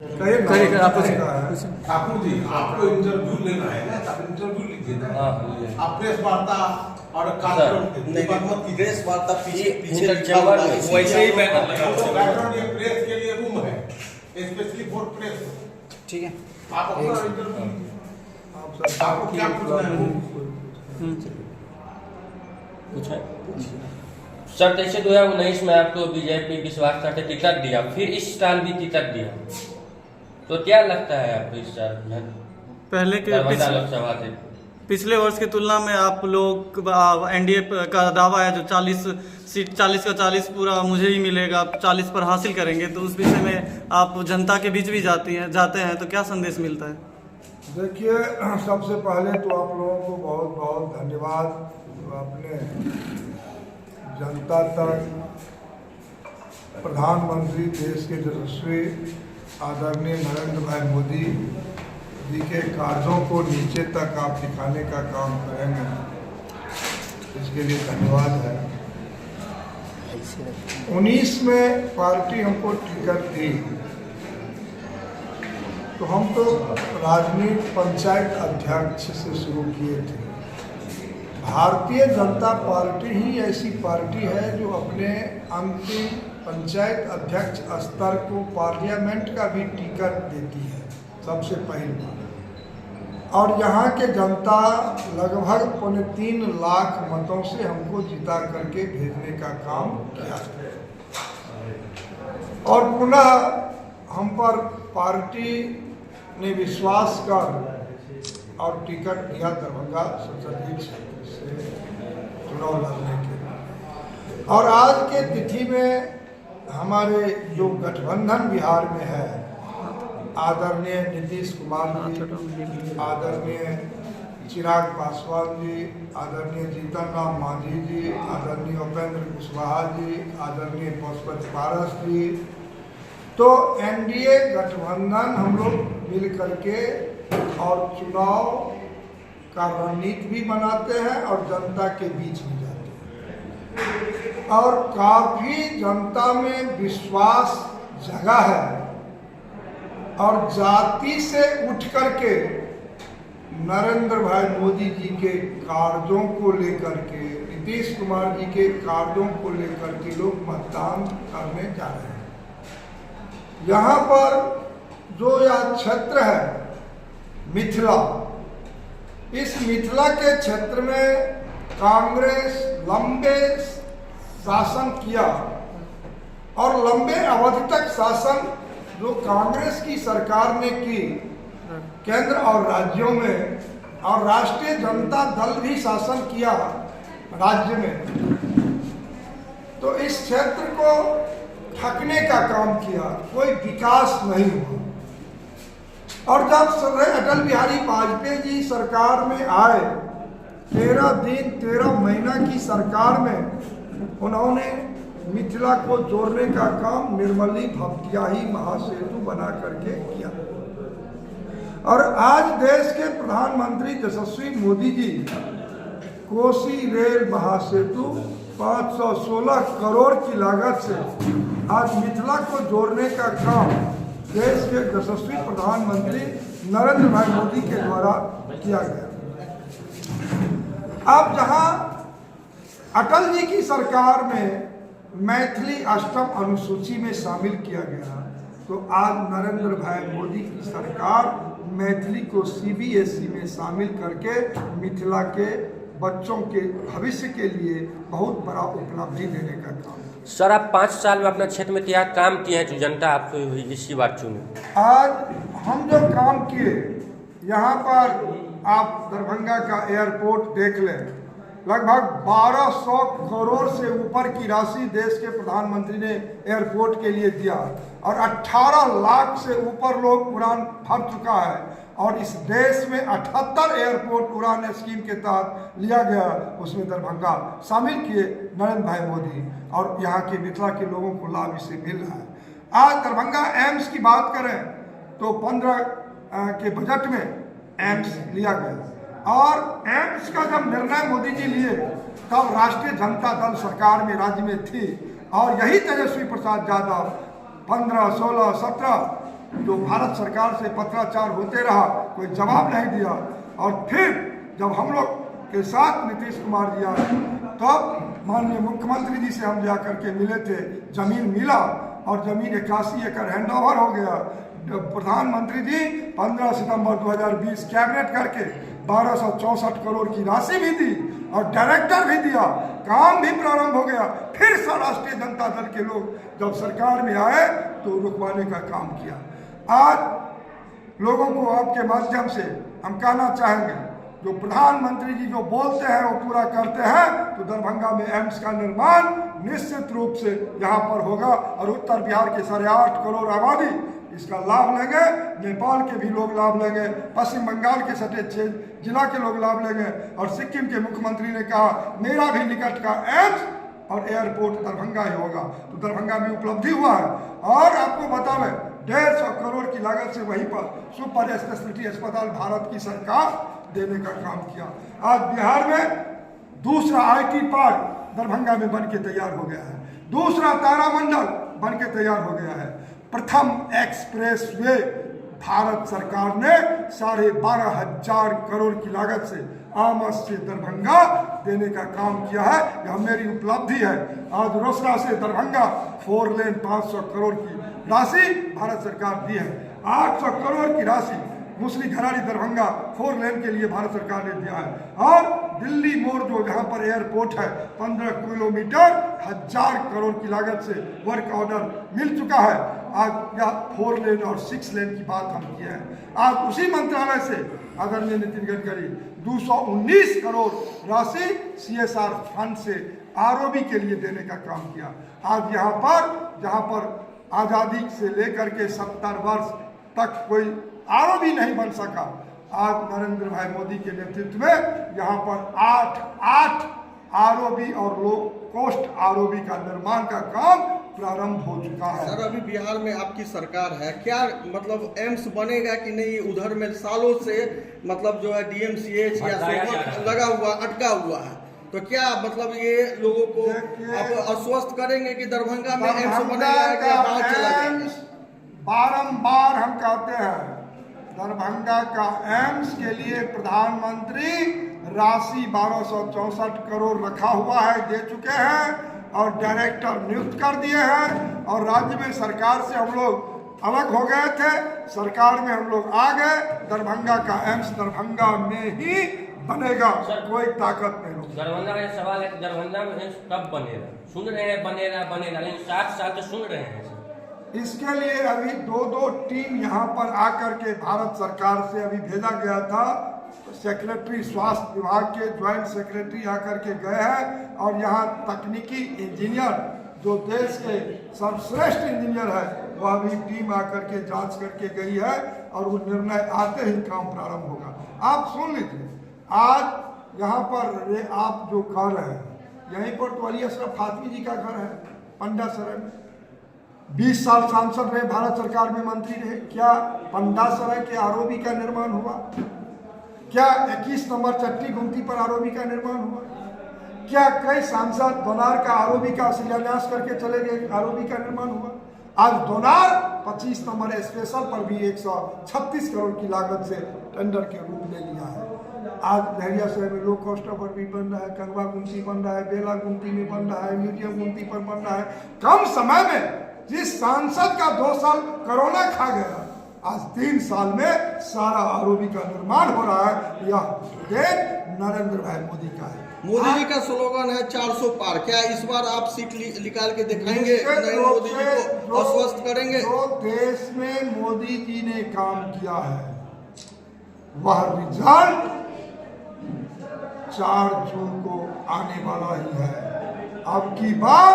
ठाकुर जी, आपको इंटरव्यू लेना है ना, आप इंटरव्यू लीजिए ना। आप प्रेस वार्ता और कार्यक्रम प्रेस वार्ता पीछे वैसे ही बैकग्राउंड ये प्रेस के लिए रूम है, स्पेशली फॉर प्रेस। ठीक है, आप अपना इंटरव्यू आपको क्या पूछना है? कुछ है सर? जैसे 2019 में आपको बीजेपी विश्वास करके टिकट दिया, फिर इस साल भी टिकट दिया, तो क्या लगता है आपको इस साल पहले के लोकसभा से पिछले वर्ष की तुलना में आप लोग एनडीए का दावा है जो 40 सीट 40 का 40 पूरा मुझे ही मिलेगा, 40 पर हासिल करेंगे, तो उस विषय में आप जनता के बीच भी जाते हैं तो क्या संदेश मिलता है? देखिए, सबसे पहले तो आप लोगों को बहुत बहुत धन्यवाद। अपने जनता तक प्रधानमंत्री देश के यशस्वी आदरणीय नरेंद्र भाई मोदी जी के कार्यों को नीचे तक आप दिखाने का काम करेंगे, इसके लिए धन्यवाद है। 19 में पार्टी हमको टिकट दी तो हम तो राजनीति पंचायत अध्यक्ष से शुरू किए थे। भारतीय जनता पार्टी ही ऐसी पार्टी है जो अपने अंतिम पंचायत अध्यक्ष स्तर को पार्लियामेंट का भी टिकट देती है, सबसे पहली बात। और यहाँ के जनता लगभग 3.25 लाख मतों से हमको जिता करके भेजने का काम किया और पुनः हम पर पार्टी ने विश्वास कर और टिकट दिया दरभंगा संसदीय क्षेत्र से चुनाव लड़ने के। और आज के तिथि में हमारे जो गठबंधन बिहार में है, आदरणीय नीतीश कुमार जी, आदरणीय चिराग पासवान जी, आदरणीय जीतन राम मांझी जी, आदरणीय उपेंद्र कुशवाहा जी, आदरणीय पशुपति पारस जी, तो एनडीए गठबंधन हम लोग मिल करके और चुनाव का रणनीति भी बनाते हैं और जनता के बीच में जाते हैं और काफी जनता में विश्वास जगा है और जाति से उठ करके नरेंद्र भाई मोदी जी के कार्यों को लेकर के, नीतीश कुमार जी के कार्यों को लेकर के लोग मतदान करने जा रहे हैं। यहाँ पर जो यह क्षेत्र है मिथिला, इस मिथिला के क्षेत्र में कांग्रेस लंबे शासन किया और लंबे अवधि तक शासन जो कांग्रेस की सरकार ने की केंद्र और राज्यों में, और राष्ट्रीय जनता दल भी शासन किया राज्य में, तो इस क्षेत्र को ठगने का काम किया, कोई विकास नहीं हुआ। और जब अटल बिहारी वाजपेयी जी सरकार में आए, 13 दिन 13 महीना की सरकार में उन्होंने मिथिला को जोड़ने का काम निर्मली भपटियाही महासेतु बना करके किया। और आज देश के प्रधानमंत्री यशस्वी मोदी जी कोसी रेल महासेतु 516 करोड़ की लागत से आज मिथिला को जोड़ने का काम देश के यशस्वी प्रधानमंत्री नरेंद्र भाई मोदी के द्वारा किया गया। अब जहां अटल जी की सरकार में मैथिली 8वीं अनुसूची में शामिल किया गया, तो आज नरेंद्र भाई मोदी की सरकार मैथिली को सीबीएसई में शामिल करके मिथिला के बच्चों के भविष्य के लिए बहुत बड़ा उपलब्धि देने का काम। सर, आप 5 साल में अपना क्षेत्र में क्या काम किए हैं जो जनता आपको इसी बार चुने? आज हम जो काम किए, यहाँ पर आप दरभंगा का एयरपोर्ट देख लें, लगभग 1200 करोड़ से ऊपर की राशि देश के प्रधानमंत्री ने एयरपोर्ट के लिए दिया और 18 लाख से ऊपर लोग उड़ान भर चुका है। और इस देश में 78 एयरपोर्ट उड़ान स्कीम के तहत लिया गया, उसमें दरभंगा शामिल किए नरेंद्र भाई मोदी, और यहाँ के मिथिला के लोगों को लाभ इससे मिल रहा है। आज दरभंगा एम्स की बात करें तो 15 के बजट में एम्स लिया गया, और एम्स का जब निर्णय मोदी जी लिए तब राष्ट्रीय जनता दल सरकार में राज्य में थी, और यही तेजस्वी प्रसाद यादव 15, 16, 17 जो भारत सरकार से पत्राचार होते रहा, कोई जवाब नहीं दिया। और फिर जब हम लोग के साथ नीतीश कुमार जी आए तब माननीय मुख्यमंत्री जी से हम जाकर के मिले थे, जमीन मिला और जमीन 81 एकड़ हैंडओवर हो गया। प्रधानमंत्री जी 15 सितंबर 2020 कैबिनेट करके 1264 करोड़ की राशि भी दी और डायरेक्टर भी दिया, काम भी प्रारंभ हो गया। फिर राष्ट्रीय जनता दल के लोग जब सरकार में आए तो रुकवाने का काम किया। आज लोगों को आपके माध्यम से हम कहना चाहेंगे, जो प्रधानमंत्री जी जो बोलते हैं वो पूरा करते हैं, तो दरभंगा में एम्स का निर्माण निश्चित रूप से यहाँ पर होगा और उत्तर बिहार के 8.5 करोड़ आबादी इसका लाभ लेंगे, नेपाल के भी लोग लाभ लेंगे, पश्चिम बंगाल के सटे 6 जिला के लोग लाभ लेंगे। और सिक्किम के मुख्यमंत्री ने कहा मेरा भी निकट का एम्स और एयरपोर्ट दरभंगा ही होगा, तो दरभंगा में उपलब्धि हुआ है। और आपको बतावे 150 करोड़ की लागत से वहीं पर सुपर स्पेशलिटी अस्पताल भारत की सरकार देने का काम किया। आज बिहार में दूसरा IT पार्क दरभंगा में बन के तैयार हो गया है, दूसरा तारामंडल बन के तैयार हो गया है। प्रथम एक्सप्रेस वे भारत सरकार ने 12,500 करोड़ की लागत से आमस से दरभंगा देने का काम किया है। यह मेरी उपलब्धि है। आज रोसड़ा से दरभंगा 4 लेन 500 करोड़ की राशि भारत सरकार दी है। 800 करोड़ की राशि मुसली घराड़ी दरभंगा 4 लेन के लिए भारत सरकार ने दिया है। और दिल्ली मोड़ जो जहाँ पर एयरपोर्ट है 15 किलोमीटर 1000 करोड़ की लागत से वर्क ऑर्डर मिल चुका है। आज यह 4 लेन और 6 लेन की बात हम किए हैं। आज उसी मंत्रालय से आदरणीय नितिन गडकरी 219 करोड़ राशि CSR फंड से ROB के लिए देने का काम किया। आज यहाँ पर जहाँ पर आज़ादी से लेकर के 70 वर्ष तक कोई ROB नहीं बन सका, आज नरेंद्र भाई मोदी के नेतृत्व में यहाँ पर 8 ROB और लो कॉस्ट ROB का निर्माण का काम प्रारंभ हो चुका है। सर अभी बिहार में आपकी सरकार है, क्या मतलब एम्स बनेगा कि नहीं? उधर में सालों से मतलब जो है DMCH या सोबत लगा हुआ अटका हुआ है, तो क्या मतलब ये लोगों को आप आश्वस्त करेंगे कि दरभंगा में एम्स बनेगा कि गाँव चला जाएगा? बारंबार हम कहते हैं दरभंगा का एम्स के लिए प्रधानमंत्री राशि 1264 करोड़ रखा हुआ है, दे चुके हैं और डायरेक्टर नियुक्त कर दिए हैं। और राज्य में सरकार से हम लोग अलग हो गए थे, सरकार में हम लोग आ गए। दरभंगा का एम्स दरभंगा में ही बनेगा, कोई ताकत नहीं होगी। दरभंगा का सवाल है, दरभंगा में एम्स कब बनेगा? सुन रहे हैं बनेगा, लेकिन 7 साल तो सुन रहे हैं। इसके लिए अभी 2 टीम यहाँ पर आकर के भारत सरकार से अभी भेजा गया था। सेक्रेटरी स्वास्थ्य विभाग के ज्वाइंट सेक्रेटरी आकर के गए हैं और यहाँ तकनीकी इंजीनियर जो देश के सर्वश्रेष्ठ इंजीनियर है वह भी टीम आकर के जांच करके गई है और वो निर्णय आते ही काम प्रारंभ होगा। आप सुन लीजिए, आज यहाँ पर आप जो कह रहे हैं यहीं पर तो अली अशरफ फातमी जी का घर है पंडा सराय में, 20 साल सांसद रहे, भारत सरकार में मंत्री रहे। क्या पंडा सराय के ROB का निर्माण हुआ? क्या 21 नंबर चट्टी गुमती पर ROB का निर्माण हुआ? क्या कई सांसद दोनार का ROB का शिलान्यास करके चले गए, ROB का निर्माण हुआ? आज दोनार 25 नंबर स्पेशल पर भी 136 करोड़ की लागत से टेंडर के रूप ले लिया है। आज लहरिया शहर में लो कॉस्ट पर भी बन रहा है, कंगवा गुमती बन रहा है, बेला गुमती में बन रहा है, मीडियम गुमती पर बन रहा है। कम समय में जिस सांसद का 2 साल कोरोना खा गया, आज 3 साल में सारा ROB का निर्माण हो रहा है। यह देश नरेंद्र भाई मोदी का है। मोदी जी का स्लोगन है 400 पार। क्या इस बार आप सीट निकाल के दिखाएंगे, मोदी जी को आश्वस्त करेंगे? जो देश में मोदी जी ने काम किया है वह रिजल्ट 4 जून को आने वाला ही है। अब की बार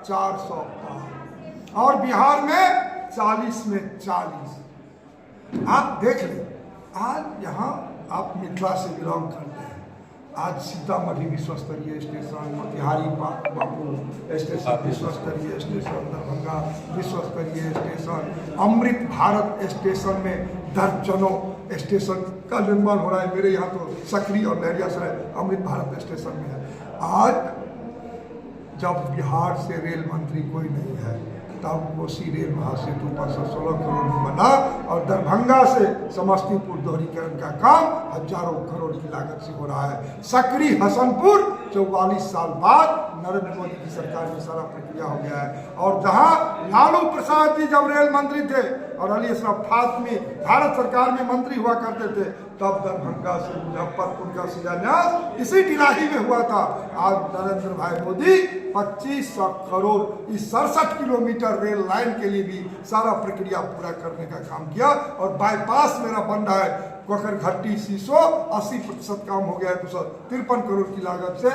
400 पार और बिहार में 40 में 40। आप देख लें, आज यहाँ आप मिथिला से बिलोंग करते हैं, आज सीतामढ़ी विश्व स्तरीय स्टेशन, मोतिहारी बापू स्टेशन विश्व स्तरीय स्टेशन, दरभंगा विश्व स्तरीय स्टेशन, अमृत भारत स्टेशन में दर्जनों स्टेशन का निर्माण हो रहा है। मेरे यहाँ तो सकरी और लहरियासराय अमृत भारत स्टेशन में है। आज जब बिहार से रेल मंत्री कोई नहीं है, तब कोसी रेल महासेतु 516 करोड़ में बना और दरभंगा से समस्तीपुर दोहरीकरण का काम हजारों करोड़ की लागत से हो रहा है। सकरी हसनपुर 44 साल बाद नरेंद्र मोदी की सरकार में सारा प्रक्रिया हो गया है। और जहां लालू प्रसाद जी जब रेल मंत्री थे और अली अशरफ फातमी भारत सरकार में मंत्री हुआ करते थे, तब दरभंगा से मुजफ्फरपुर का शिलान्यास इसी टिलाही में हुआ था। आज नरेंद्र भाई मोदी 2500 करोड़ इस 67 किलोमीटर रेल लाइन के लिए भी सारा प्रक्रिया पूरा करने का काम किया। और बाईपास मेरा बन रहा है कोकर घट्टी सीसो 80% काम हो गया है 253 करोड़ की लागत से।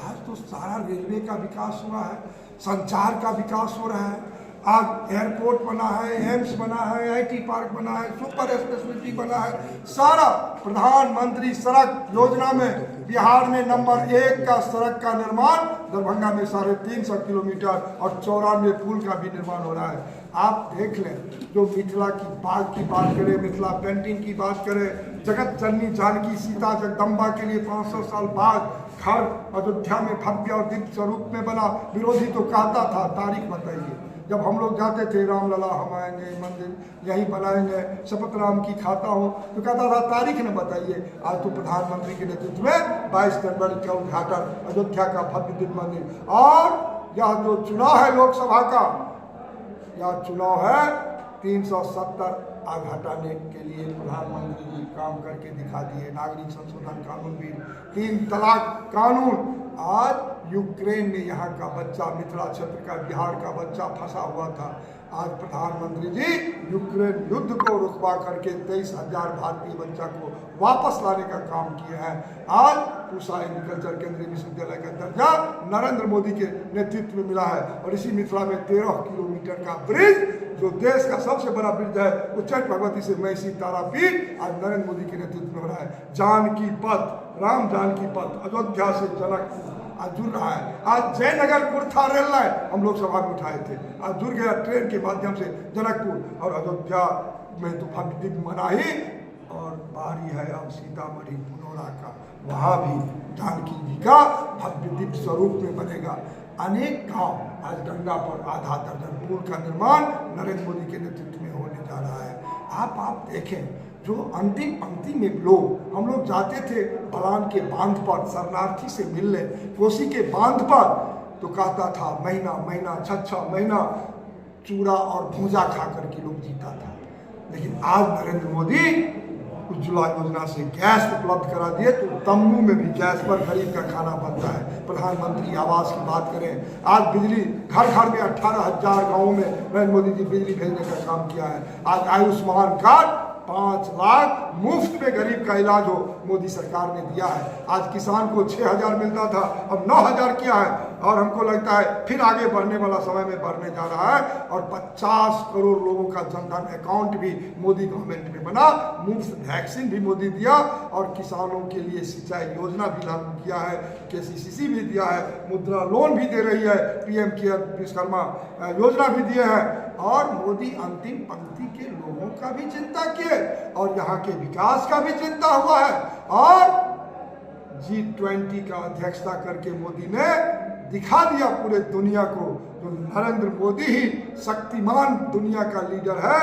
आज तो सारा रेलवे का विकास हुआ है, संचार का विकास हो रहा है। आज एयरपोर्ट बना है, एम्स बना है, आईटी पार्क बना है, सुपर स्पेशलिटी बना है। सारा प्रधानमंत्री सड़क योजना में बिहार में नंबर 1 का सड़क का निर्माण, दरभंगा में 350 किलोमीटर और 94 पुल का भी निर्माण हो रहा है। आप देख लें, जो मिथिला की बात करें, मिथिला पेंटिंग की बात करें, जगत जननी जानकी सीता जगदम्बा के लिए 500 साल बाद घर अयोध्या में भव्य और दिव्य स्वरूप में बना। विरोधी तो कहता था तारीख बताइए। जब हम लोग जाते थे रामलला हम आएंगे, मंदिर यहीं बनाएंगे, शपथ राम की खाता हूँ, तो कहता था तारीख न बताइए। आज तो प्रधानमंत्री के नेतृत्व में 22 जनवरी का उद्घाटन अयोध्या का भव्य दिव्य मंदिर। और यह जो चुनाव है लोकसभा का, यह चुनाव है 370 आग हटाने के लिए प्रधानमंत्री जी काम करके दिखा दिए। नागरिक संशोधन कानून भी, 3 तलाक कानून। आज यूक्रेन में यहाँ का बच्चा, मिथिला क्षेत्र का, बिहार का बच्चा फंसा हुआ था। आज प्रधानमंत्री जी यूक्रेन युद्ध को रुकवा करके 23,000 भारतीय बच्चा को वापस लाने का काम किया है। आज पूसा एग्रीकल्चर केंद्रीय विश्वविद्यालय का दर्जा नरेंद्र मोदी के नेतृत्व में मिला है। और इसी मिथिला में 13 किलोमीटर का ब्रिज, जो देश का सबसे बड़ा ब्रिज है, उच्चैठ भगवती से महिषी तारापीठ, आज नरेंद्र मोदी के नेतृत्व में हो रहा है। जानकी पथ, राम जानकी पथ अयोध्या से जनकपुर आज जुड़ रहा है। आज जयनगर कुर्था रेल लाइन हम लोग सभा में उठाए थे, आज जुड़ गया ट्रेन के माध्यम से जनकपुर। और अयोध्या में तो भव्य दिव्य मना ही, और बारी है अब सीतामढ़ी पुनौरा का, वहाँ भी जानकी जी का भव्य दिव्य स्वरूप में बनेगा। अनेक गांव आज गंगा पर आधा दर्जन पुल का निर्माण नरेंद्र मोदी के नेतृत्व में होने जा रहा है। आप देखें, जो अंतिम पंक्ति में लोग, हम लोग जाते थे बलान के बांध पर शरणार्थी से मिलने, कोसी के बांध पर, तो कहता था महीना महीना 6 महीना चूड़ा और भूजा खा करके लोग जीता था। लेकिन आज नरेंद्र मोदी उज्ज्वला योजना से गैस उपलब्ध करा दिए, तो तंबू में भी गैस पर गरीब का खाना बनता है। प्रधानमंत्री आवास की बात करें, आज बिजली घर घर में 18,000 गाँवों में नरेंद्र मोदी जी बिजली भेजने का काम किया है। आज आयुष्मान कार्ड 5 लाख मुफ्त में गरीब का इलाज हो, मोदी सरकार ने दिया है। आज किसान को 6,000 मिलता था, अब 9,000 किया है। और हमको लगता है फिर आगे बढ़ने वाला समय में बढ़ने जा रहा है। और 50 करोड़ लोगों का जनधन अकाउंट भी मोदी गवर्नमेंट में बना, मुफ्त वैक्सीन भी मोदी दिया, और किसानों के लिए सिंचाई योजना भी लागू किया है, KCC भी दिया है, मुद्रा लोन भी दे रही है, PM केयर विश्वकर्मा योजना भी दिए हैं। और मोदी अंतिम पंक्ति के लोगों का भी चिंता किए, और यहाँ के विकास का भी चिंता हुआ है। और G20 का अध्यक्षता करके मोदी ने दिखा दिया पूरे दुनिया को, जो नरेंद्र मोदी ही शक्तिमान दुनिया का लीडर है।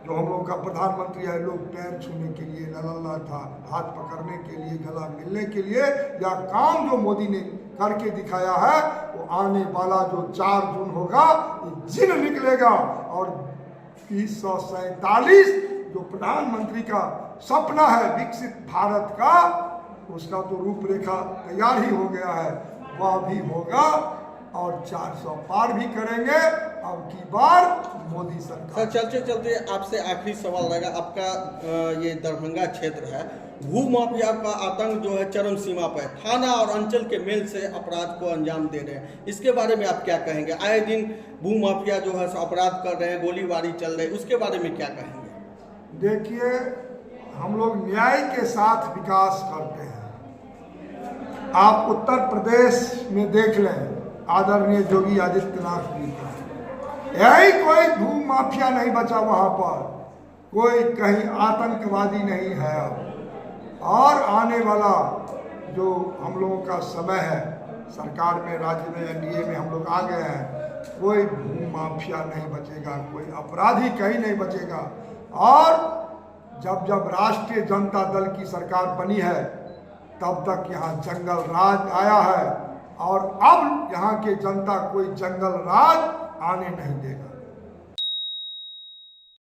जो हम लोग का प्रधानमंत्री है, लोग पैर छूने के लिए लल्ला था, हाथ पकड़ने के लिए, गला मिलने के लिए, या काम जो मोदी ने करके दिखाया है, वो आने वाला जो 4 जून होगा, ये जिन निकलेगा। और 2047 जो प्रधानमंत्री का सपना है विकसित भारत का, उसका तो रूपरेखा तैयार ही हो गया है, वह भी होगा। और 400 पार भी करेंगे अब की बार मोदी सरकार। सर, चलते चलते आपसे आखिरी सवाल रहेगा। आपका ये दरभंगा क्षेत्र है, भू माफिया का आतंक जो है चरम सीमा पर है, थाना और अंचल के मेल से अपराध को अंजाम दे रहे हैं, इसके बारे में आप क्या कहेंगे? आए दिन भू माफिया जो है अपराध कर रहे हैं, गोलीबारी चल रही है, उसके बारे में क्या कहेंगे? देखिए, हम लोग न्याय के साथ विकास करते हैं। आप उत्तर प्रदेश में देख लें, आदरणीय योगी आदित्यनाथ जी का यही कोई भू माफिया नहीं बचा, वहाँ पर कोई कहीं आतंकवादी नहीं है अब। और आने वाला जो हम लोगों का समय है, सरकार में, राज्य में, NDA में हम लोग आ गए हैं, कोई भू माफिया नहीं बचेगा, कोई अपराधी कहीं नहीं बचेगा। और जब जब राष्ट्रीय जनता दल की सरकार बनी है तब तक यहाँ जंगल राज आया है, और अब यहाँ के जनता कोई जंगल राज आने नहीं देगा।